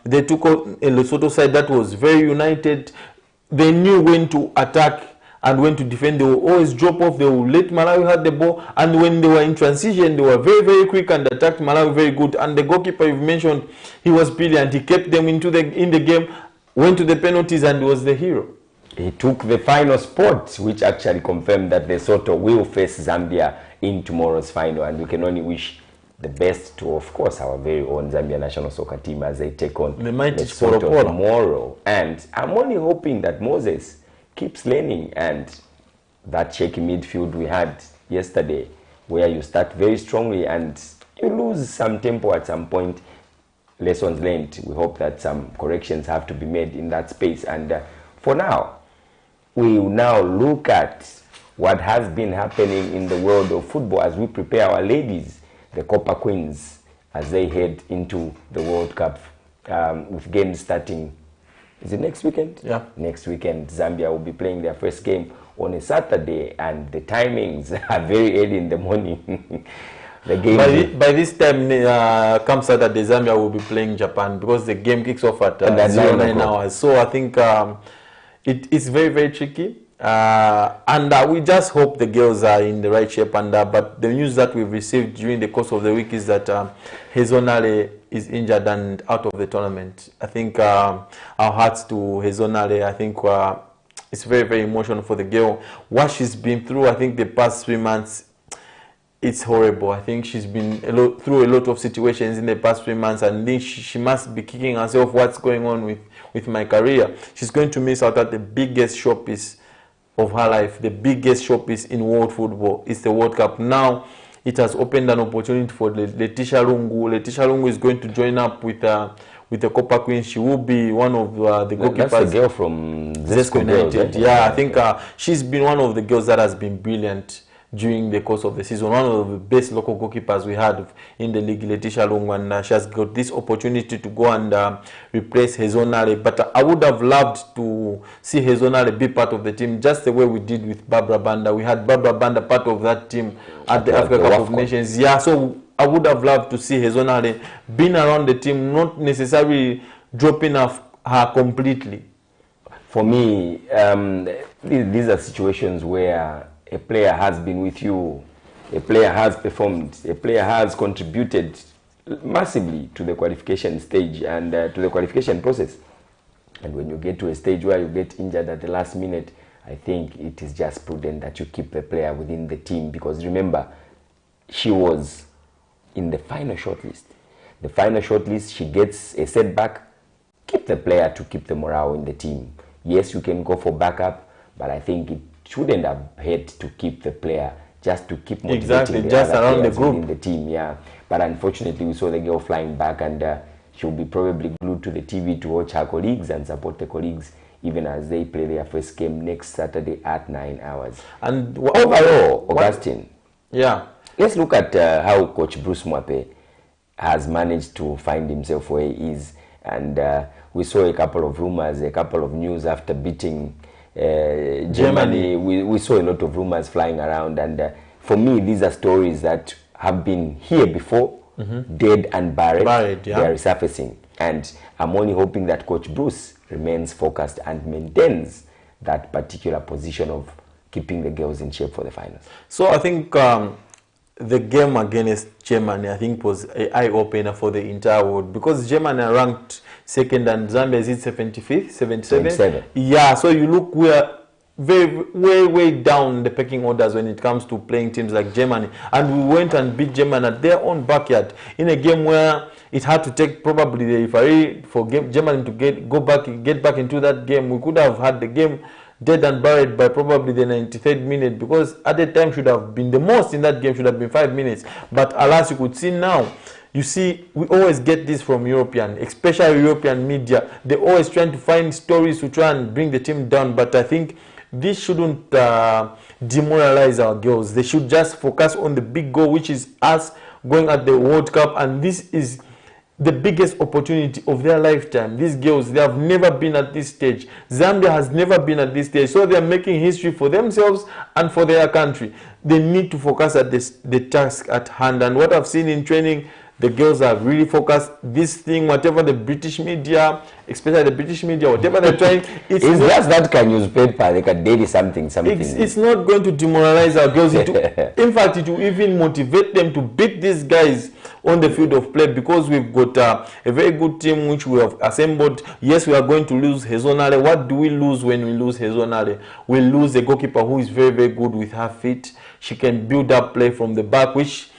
they took on a Lesotho side that was very united. They knew when to attack and when to defend. They will always drop off. They will let Malawi have the ball, and when they were in transition, they were very quick and attacked Malawi very good. And the goalkeeper you've mentioned, he was brilliant. He kept them in the game, went to the penalties, and was the hero. He took the final spot, which actually confirmed that Lesotho will face Zambia in tomorrow's final, and we can only wish the best to, of course, our very own Zambia national soccer team as they take on Lesotho tomorrow. And I'm only hoping that Moses keeps learning, and that shaky midfield we had yesterday, where you start very strongly and you lose some tempo at some point. Lessons learned. We hope that some corrections have to be made in that space. And for now, we will now look at what has been happening in the world of football as we prepare our ladies, the Copper Queens, as they head into the World Cup with games starting. Is it next weekend? Yeah. Next weekend, Zambia will be playing their first game on a Saturday, and the timings are very early in the morning. The game by this time, come Saturday, Zambia will be playing Japan, because the game kicks off at 9 hours. So I think it's very tricky. And we just hope the girls are in the right shape. And but the news that we've received during the course of the week is that Hezonale is injured and out of the tournament. I think our hearts to Hezonale. I think it's very emotional for the girl. What she's been through, I think the past 3 months, it's horrible. I think she's been through a lot of situations in the past 3 months, and then she must be kicking herself, what's going on with my career. She's going to miss out at the biggest showpiece of her life, the biggest showpiece in world football. It's the World Cup. Now it has opened an opportunity for Letitia Lungu. Letitia Lungu is going to join up with the Copper Queen. She will be one of the goalkeepers. That's the girl from Zesco United. Right? Yeah, I think she's been one of the girls that has been brilliant during the course of the season. One of the best local goalkeepers we had in the league, Letitia Long, and she has got this opportunity to go and replace Hezonale. But I would have loved to see Hezonale be part of the team, just the way we did with Barbara Banda. We had Barbara Banda part of that team at the Africa Cup of Nations. Yeah, so I would have loved to see Hezonale being around the team, not necessarily dropping her completely. For me, these are situations where a player has been with you, a player has performed, a player has contributed massively to the qualification stage and to the qualification process. And when you get to a stage where you get injured at the last minute, I think it is just prudent that you keep the player within the team, because remember, she was in the final shortlist. The final shortlist, she gets a setback, keep the player to keep the morale in the team. Yes, you can go for backup, but I think it shouldn't have had to keep the player just to keep motivating the just other around the players group within the team. Yeah, but unfortunately, we saw the girl flying back, and she'll be probably glued to the TV to watch her colleagues and support the colleagues even as they play their first game next Saturday at 9 hours. And overall, Augustine, yeah, let's look at how Coach Bruce Mwape has managed to find himself where he is. And we saw a couple of rumors, a couple of news after beating Germany. We saw a lot of rumors flying around. And for me, these are stories that have been here before, dead and buried. Yeah. They are resurfacing. And I'm only hoping that Coach Bruce remains focused and maintains that particular position of keeping the girls in shape for the finals. So I think the game against Germany, I think, was an eye-opener for the entire world, because Germany are ranked second and Zambia is 75th, 77? Yeah, so you look, we are way down the pecking orders when it comes to playing teams like Germany. And we went and beat Germany at their own backyard in a game where it had to take probably the referee for Germany to get back into that game. We could have had the game dead and buried by probably the 93rd minute, because at the time should have been the most in that game, should have been 5 minutes. But alas, you could see now, you see, we always get this from European, especially European media. They're always trying to find stories to try and bring the team down. But I think this shouldn't demoralize our girls. They should just focus on the big goal, which is us going at the World Cup. And this is the biggest opportunity of their lifetime. These girls, they have never been at this stage. Zambia has never been at this stage. So they are making history for themselves and for their country. They need to focus at the task at hand. And what I've seen in training, the girls are really focused. This thing, whatever the British media, especially the British media, whatever they're trying, it's just that kind of newspaper, like a daily something. It's not going to demoralize our girls. In fact, it will even motivate them to beat these guys on the field of play, because we've got a very good team which we have assembled. Yes, we are going to lose Hezonale. What do we lose when we lose Hezonale? We lose a goalkeeper who is very good with her feet. She can build up play from the back, which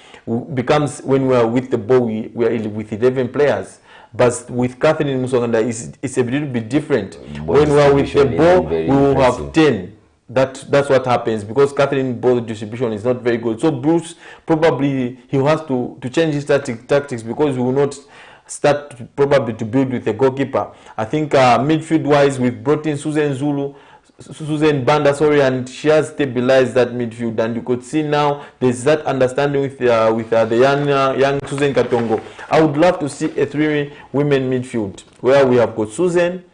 becomes, when we are with the ball, we are with 11 players. But with Catherine Musonganda, it's a little bit different. When we are with the ball, we will have 10. That's what happens, because Catherine ball distribution is not very good. So Bruce, probably he has to change his tactics, because we will not start probably to build with a goalkeeper. I think midfield wise, we've brought in Susan Banda, and she has stabilized that midfield, and you could see now there's that understanding with the young Susan Katongo. I would love to see a 3 women midfield where we have got Susan,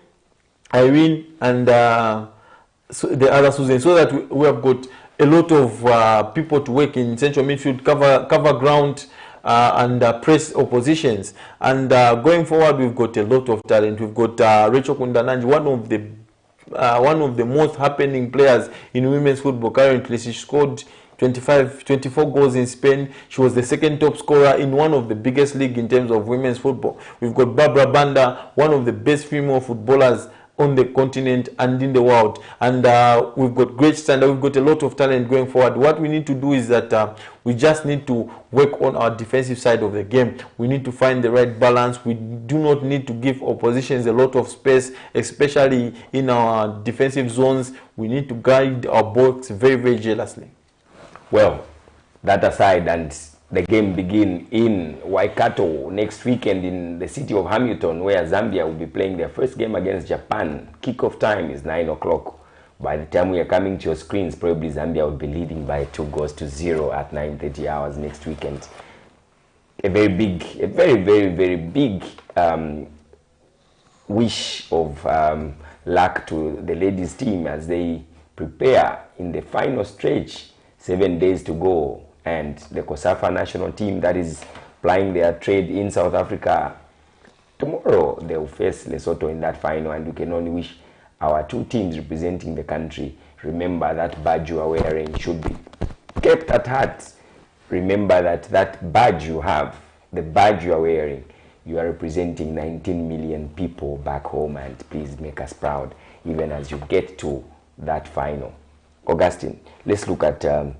Irene, and the other Susan, so that we have got a lot of people to work in central midfield, cover ground, and press oppositions. And going forward, we've got a lot of talent. We've got Rachel Kundananji, one of the most happening players in women's football currently. She scored 24 goals in Spain. She was the second top scorer in one of the biggest leagues in terms of women's football. We've got Barbara Banda, one of the best female footballers on the continent and in the world. And we've got great standard. We've got a lot of talent going forward. What we need to do is that we just need to work on our defensive side of the game. We need to find the right balance. We do not need to give oppositions a lot of space, especially in our defensive zones. We need to guide our box very jealously. Well, that aside, and the game begin in Waikato next weekend in the city of Hamilton, where Zambia will be playing their first game against Japan. Kickoff time is 9 o'clock. By the time we are coming to your screens, probably Zambia will be leading by 2-0 at 9:30 hours next weekend. A very, very big wish of luck to the ladies team as they prepare in the final stretch. 7 days to go, and the COSAFA national team that is plying their trade in South Africa, tomorrow they will face Lesotho in that final, and we can only wish our two teams representing the country, remember that badge you are wearing should be kept at heart. Remember that badge you have, the badge you are wearing, you are representing 19 million people back home, and please make us proud even as you get to that final. Augustine, let's look at our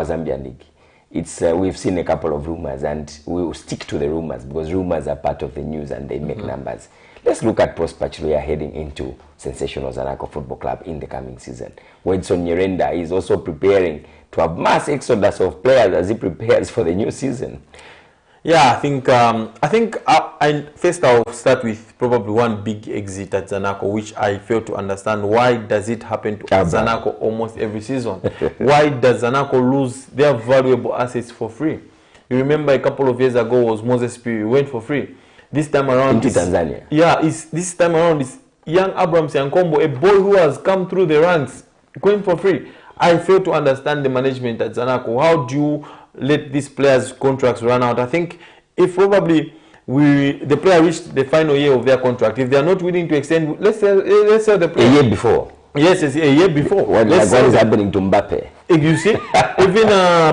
Zambian league. It's we've seen a couple of rumors, and we will stick to the rumors because rumors are part of the news and they make numbers. Let's look at Prosper Chiluya heading into sensational Zanaco Football Club in the coming season. Wedson Nyirenda is also preparing to have mass exodus of players as he prepares for the new season. Yeah, I think first I'll start with probably one big exit at Zanaco, which I fail to understand. Why does it happen to Zanaco almost every season? Why does Zanaco lose their valuable assets for free? You remember a couple of years ago was Moses Piri, went for free. This time around, Tanzania. Yeah, this time around is young Abrams Yankombo, a boy who has come through the ranks, going for free. I fail to understand the management at Zanaco. How do you let these players' contracts run out? I think if probably the player reached the final year of their contract, if they are not willing to extend, let's sell the player. A year before. Yes, a year before. What is happening to Mbappe? You see, even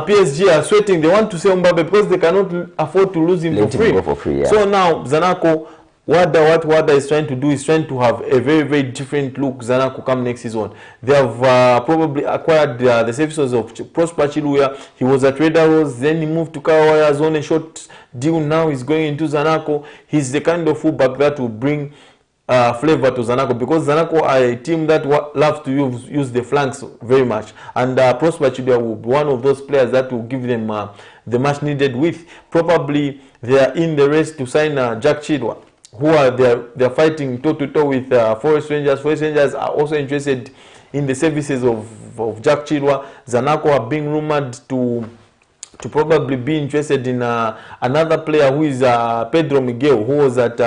PSG are sweating. They want to sell Mbappe because they cannot afford to lose him for free. Go for free, yeah. So now Zanaco, what Wada is trying to do is trying to have a very different look Zanaco come next season. They have probably acquired the services of Prosper Chiluya. He was at Red Arrows, then he moved to Kawaias on a short deal. Now he's going into Zanaco. He's the kind of fullback that will bring flavor to Zanaco, because Zanaco are a team that loves to use the flanks very much, and Prosper Chiluya will be one of those players that will give them the much needed width. Probably they are in the race to sign Jack Chidwa, who are they're fighting toe to toe with Forest Rangers. Forest Rangers are also interested in the services of Jack Chidwa. Zanaco are being rumored to probably be interested in another player who is Pedro Miguel, who was at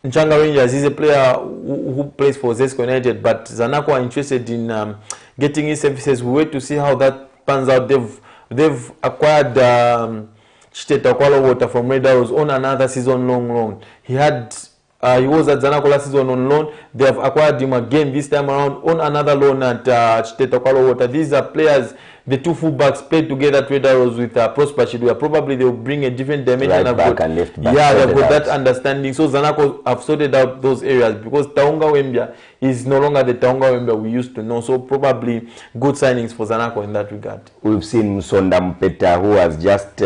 Nchanga Rangers. He's a player who plays for Zesco United, but Zanaco are interested in getting his services. We wait to see how that pans out. They've acquired Chiteta Kwalo Water from Red Arrows on another season-long loan. He was at Zanaco last season on loan. They have acquired him again this time around on another loan at Chiteta Kwalo Water. These are players. The two fullbacks played together at Red Arrows with Prosper Chiluya. Probably they will bring a different dimension. Right back and left back. Yeah, they've got that understanding. So Zanaco have sorted out those areas, because Taonga Wembia is no longer the Taonga Wembia we used to know. So probably good signings for Zanaco in that regard. We've seen Musonda Mpeta, who has just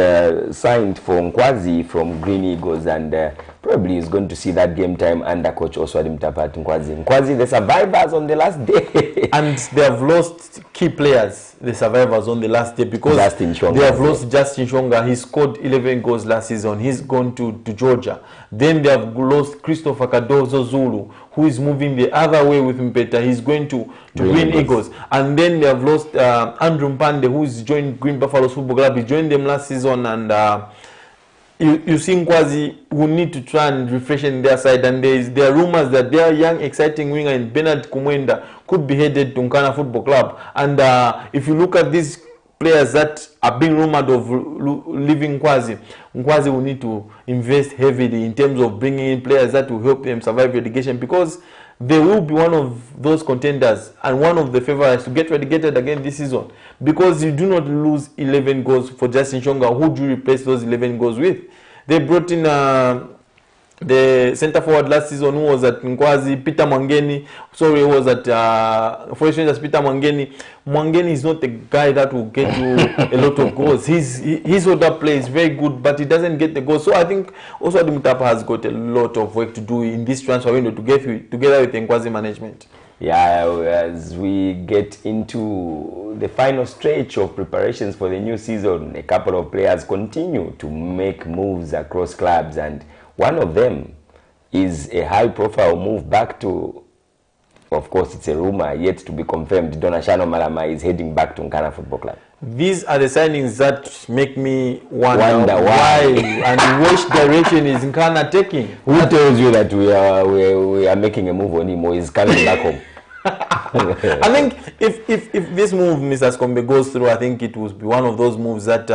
signed for Nkwazi from Green Eagles, and probably is going to see that game time under coach Oswald Mtapa at Nkwazi. Nkwazi, the survivors on the last day. And they have lost key players, the survivors on the last day, because they have lost Justin Shonga. He scored 11 goals last season. He's gone to Georgia. Then they have lost Christopher Cardozo Zulu, who is moving the other way with Mpeta. He's going to Green Eagles. And then they have lost Andrew Mpande, who is joined Green Buffaloes Football Club. He joined them last season, and you see Nkwazi who need to try and refreshen their side, and there are rumors that their young exciting winger in Bernard Kumwenda could be headed to Nkana Football Club. And if you look at these players that are being rumored of leaving Nkwazi will need to invest heavily in terms of bringing in players that will help them survive relegation, because they will be one of those contenders and one of the favorites to get relegated again this season, because you do not lose 11 goals for Justin Shonga. Who do you replace those 11 goals with? They brought in the centre forward last season, who was at Nkwazi, Peter Mwangeni. Sorry, he was at Forest Rangers, Peter Mwangeni. Mwangeni is not a guy that will get you a lot of goals. His other play is very good, but he doesn't get the goals. So I think also Mutapa has got a lot of work to do in this transfer window together with the Nkwazi management. Yeah, as we get into the final stretch of preparations for the new season, a couple of players continue to make moves across clubs, and one of them is a high-profile move back to of course it's a rumor yet to be confirmed, Donashano Malama is heading back to Nkana Football Club. These are the signings that make me wonder why and which direction is Nkana taking. Who tells you that we are making a move on him or is coming back home? I think if this move, Mr. Skombe, goes through, I think it will be one of those moves that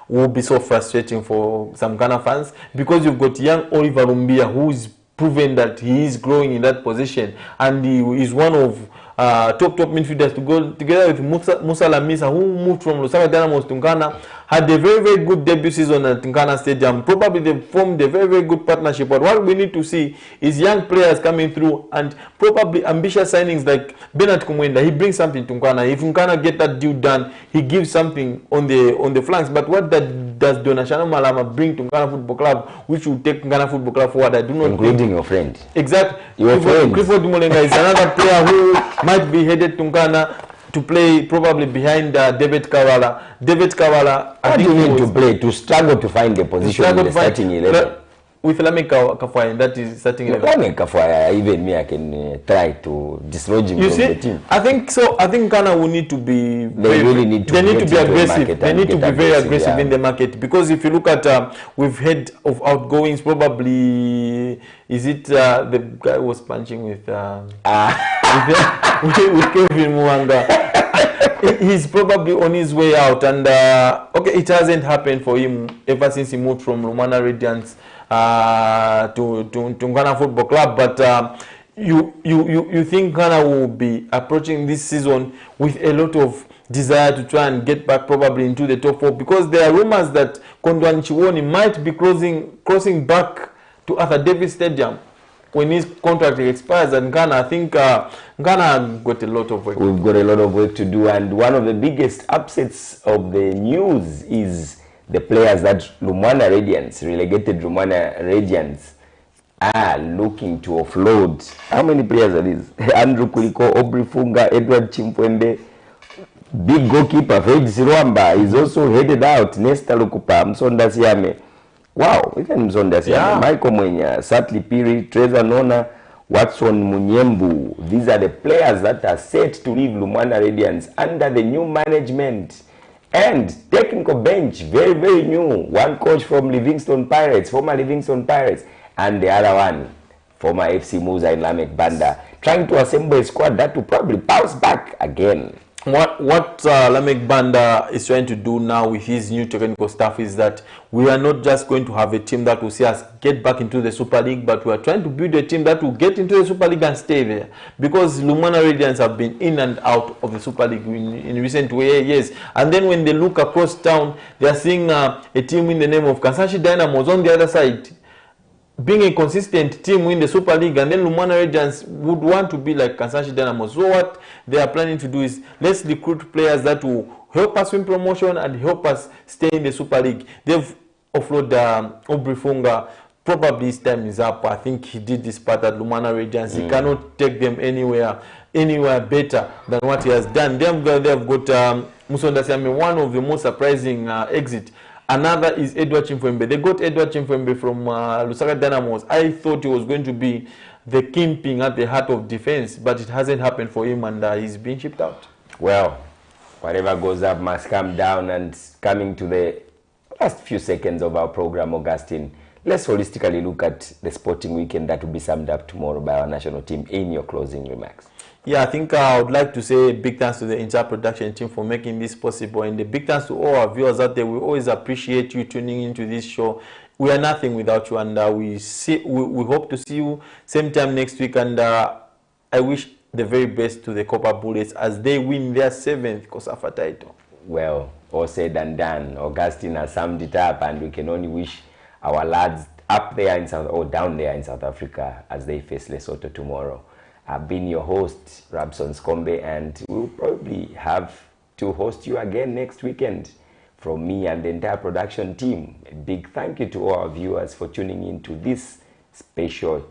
will be so frustrating for some Ghana fans, because you've got young Oliver Lumbia, who is proven that he is growing in that position, and he is one of top midfielders to go together with Musa Lamisa, who moved from Lusaka Dynamos to Nkana, had a very good debut season at Nkana Stadium. Probably they formed a very good partnership. But what we need to see is young players coming through and probably ambitious signings like Bernard Kumwenda. He brings something to Nkana. If Nkana get that deal done, he gives something on the flanks. But what does Donashano Malama bring to Nkana Football Club, which will take Nkana Football Club forward? I do not including your friend. Exactly. Your friend. Clifford Dumolenga is another player who might be headed to Nkana to play probably behind David Kavala. David Kavala, what do you mean to play? To struggle to find a position in the starting 11? With Lamek Kafwaya, that is starting 11. Lamek Kafwaya, even me, I can try to dislodge him from the team. I think so. I think Ghana will need to be. They need to be aggressive. They need to be very aggressive in the market, because if you look at, we've heard of outgoings. Probably, is it the guy who was punching with Kevin Mwanga? He's probably on his way out, and okay, it hasn't happened for him ever since he moved from Lumana Radiance to Ghana Football Club. But you think Ghana will be approaching this season with a lot of desire to try and get back probably into the top 4, because there are rumors that Kondwani Chiwoni might be crossing back to Arthur Davis Stadium when his contract expires. And Ghana, I think Ghana got a lot of work. We've got a lot of work to do, and one of the biggest upsets of the news is the players that Lumwana Radiance, relegated Lumwana Radiance, are looking to offload. How many players are these? Andrew Kuliko, Aubrey Funga, Edward Chimpwembe, big goalkeeper Fred Sirwamba is also headed out. Nesta Lukupa, Msonda Siame. Wow, even Msonda Siame. Yeah. Michael Mwenya, Satli Piri, Trezor Nona, Watson Munyembu. These are the players that are set to leave Lumwana Radiance under the new management. And technical bench, very new. One coach from Livingstone Pirates, former Livingstone Pirates, and the other one, former FC Musa in Lamek Banda, trying to assemble a squad that will probably bounce back again. What Lamek Banda is trying to do now with his new technical staff is that we are not just going to have a team that will see us get back into the Super League, but we are trying to build a team that will get into the Super League and stay there. Because Lumwana Radiance have been in and out of the Super League in recent years. And then when they look across town, they are seeing a team in the name of Kansashi Dynamos on the other side, being a consistent team in the Super League, and then Lumwana Radiance would want to be like Kansashi Dynamo. So what they are planning to do is, let's recruit players that will help us win promotion and help us stay in the Super League. They've offloaded Aubrey Funga. Probably his time is up. I think he did this part at Lumwana Radiance. He cannot take them anywhere better than what he has done. They've got Musonda Siame, one of the most surprising exit. Another is Edward Chimfwembe. They got Edward Chimfwembe from Lusaka Dynamos. I thought he was going to be the kingpin at the heart of defense, but it hasn't happened for him, and he's been shipped out. Well, whatever goes up must come down. And coming to the last few seconds of our program, Augustine, let's holistically look at the sporting weekend that will be summed up tomorrow by our national team in your closing remarks. Yeah, I think I would like to say big thanks to the entire production team for making this possible, and a big thanks to all our viewers out there. We always appreciate you tuning into this show. We are nothing without you, and we hope to see you same time next week. And I wish the very best to the Copper Bullets as they win their 7th COSAFA title. Well, all said and done. Augustine has summed it up, and we can only wish our lads up there in down there in South Africa as they face Lesotho tomorrow. I've been your host, Rabson Skombe, and we'll probably have to host you again next weekend. From me and the entire production team, a big thank you to all our viewers for tuning in to this special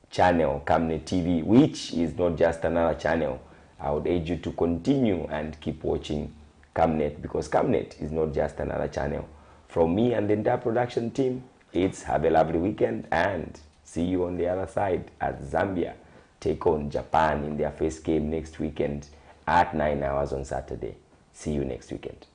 channel, Camnet TV, which is not just another channel. I would urge you to continue and keep watching Camnet, because Camnet is not just another channel. From me and the entire production team, it's have a lovely weekend and see you on the other side as Zambia take on Japan in their first game next weekend at 9 hours on Saturday. See you next weekend.